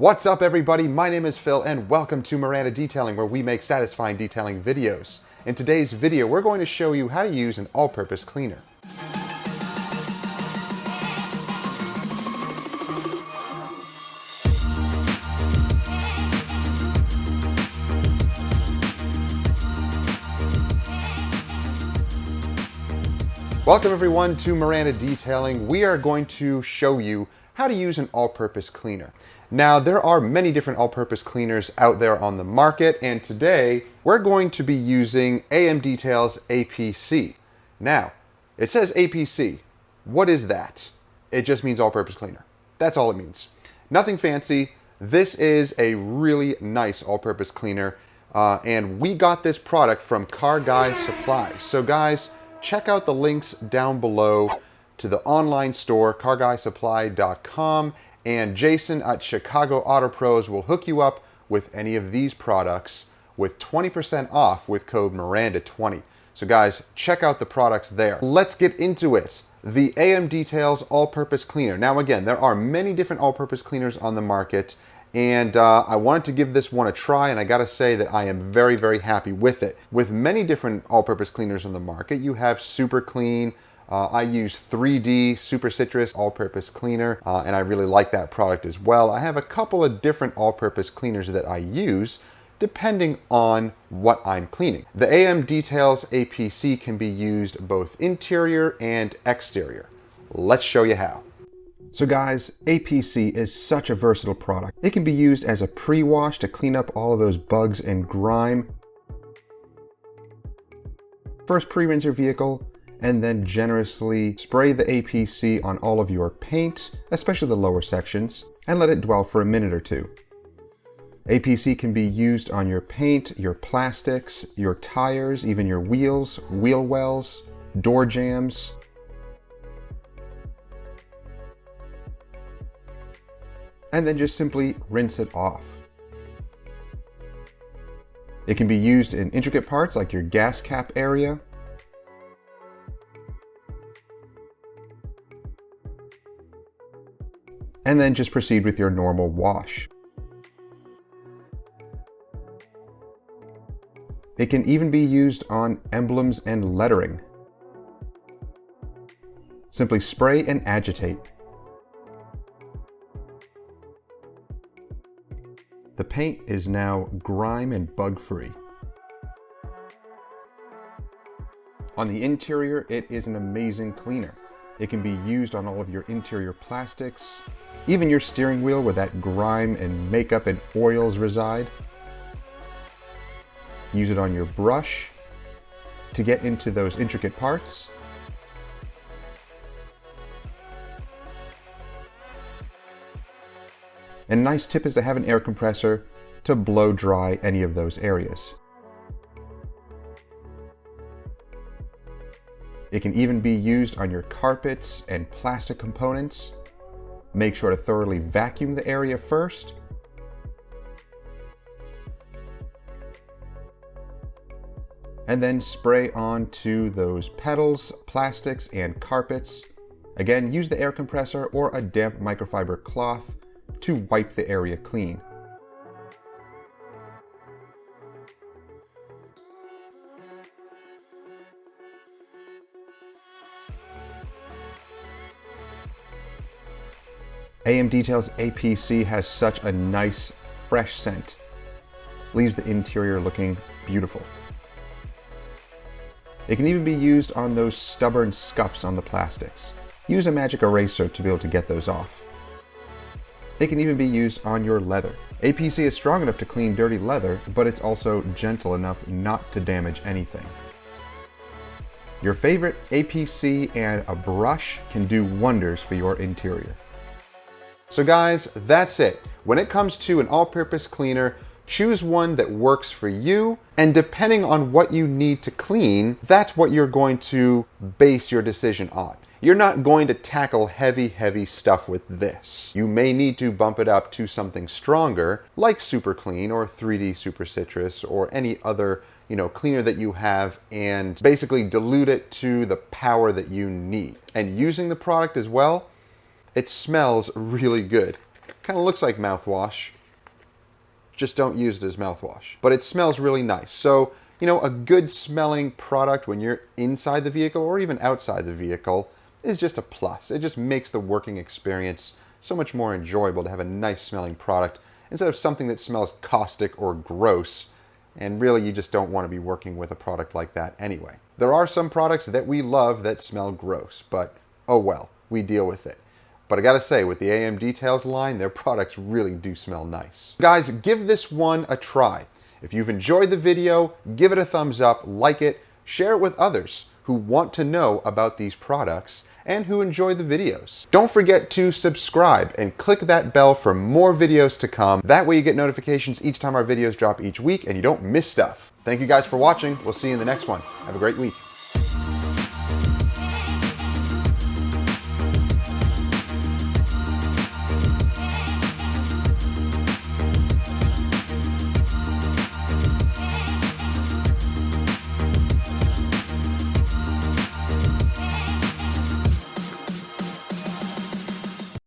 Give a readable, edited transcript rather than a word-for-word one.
What's up everybody, my name is Phil and welcome to Miranda Detailing, where we make satisfying detailing videos. In today's video, we're going to show you how to use an all-purpose cleaner. Welcome everyone to Miranda Detailing. We are going to show you how to use an all-purpose cleaner. Now, there are many different all-purpose cleaners out there on the market, and today we're going to be using AMDetails APC. Now, it says APC. What is that? It just means all-purpose cleaner. That's all it means. Nothing fancy. This is a really nice all-purpose cleaner, and we got this product from Car Guy Supply. So guys, check out the links down below to the online store, carguysupply.com, and Jason at Chicago Auto Pros will hook you up with any of these products with 20% off with code Miranda20. So guys, check out the products there. Let's get into it. The AMDetails all-purpose cleaner. Now again, there are many different all-purpose cleaners on the market, and I wanted to give this one a try, and I gotta say that I am very, very happy with it. With many different all-purpose cleaners on the market, you have Super Clean. I use 3D Super Citrus all-purpose cleaner, and I really like that product as well. I have a couple of different all-purpose cleaners that I use depending on what I'm cleaning. The AMDetails APC can be used both interior and exterior. Let's show you how. So guys, APC is such a versatile product. It can be used as a pre-wash to clean up all of those bugs and grime. First pre-rinse your vehicle, and then generously spray the APC on all of your paint, especially the lower sections, and let it dwell for a minute or two. APC can be used on your paint, your plastics, your tires, even your wheels, wheel wells, door jambs. And then just simply rinse it off. It can be used in intricate parts like your gas cap area, and then just proceed with your normal wash. It can even be used on emblems and lettering. Simply spray and agitate. The paint is now grime and bug-free. On the interior, it is an amazing cleaner. It can be used on all of your interior plastics, even your steering wheel where that grime and makeup and oils reside. Use it on your brush to get into those intricate parts. And a nice tip is to have an air compressor to blow dry any of those areas. It can even be used on your carpets and plastic components. Make sure to thoroughly vacuum the area first. And then spray onto those pedals, plastics, and carpets. Again, use the air compressor or a damp microfiber cloth to wipe the area clean. AMDetails APC has such a nice, fresh scent. Leaves the interior looking beautiful. It can even be used on those stubborn scuffs on the plastics. Use a magic eraser to be able to get those off. It can even be used on your leather. APC is strong enough to clean dirty leather, but it's also gentle enough not to damage anything. Your favorite APC and a brush can do wonders for your interior. So guys, that's it. When it comes to an all-purpose cleaner, choose one that works for you, and depending on what you need to clean, that's what you're going to base your decision on. You're not going to tackle heavy stuff with this. You may need to bump it up to something stronger, like Super Clean or 3D Super Citrus or any other, cleaner that you have, and basically dilute it to the power that you need. And using the product as well, it smells really good. Kind of looks like mouthwash. Just don't use it as mouthwash. But it smells really nice. So, you know, a good smelling product when you're inside the vehicle or even outside the vehicle is just a plus. It just makes the working experience so much more enjoyable to have a nice smelling product instead of something that smells caustic or gross. And really, you just don't want to be working with a product like that anyway. There are some products that we love that smell gross, but oh well, we deal with it. But I gotta say, with the AMDetails line, their products really do smell nice. Guys, give this one a try. If you've enjoyed the video, give it a thumbs up, like it, share it with others who want to know about these products and who enjoy the videos. Don't forget to subscribe and click that bell for more videos to come. That way you get notifications each time our videos drop each week and you don't miss stuff. Thank you guys for watching. We'll see you in the next one. Have a great week.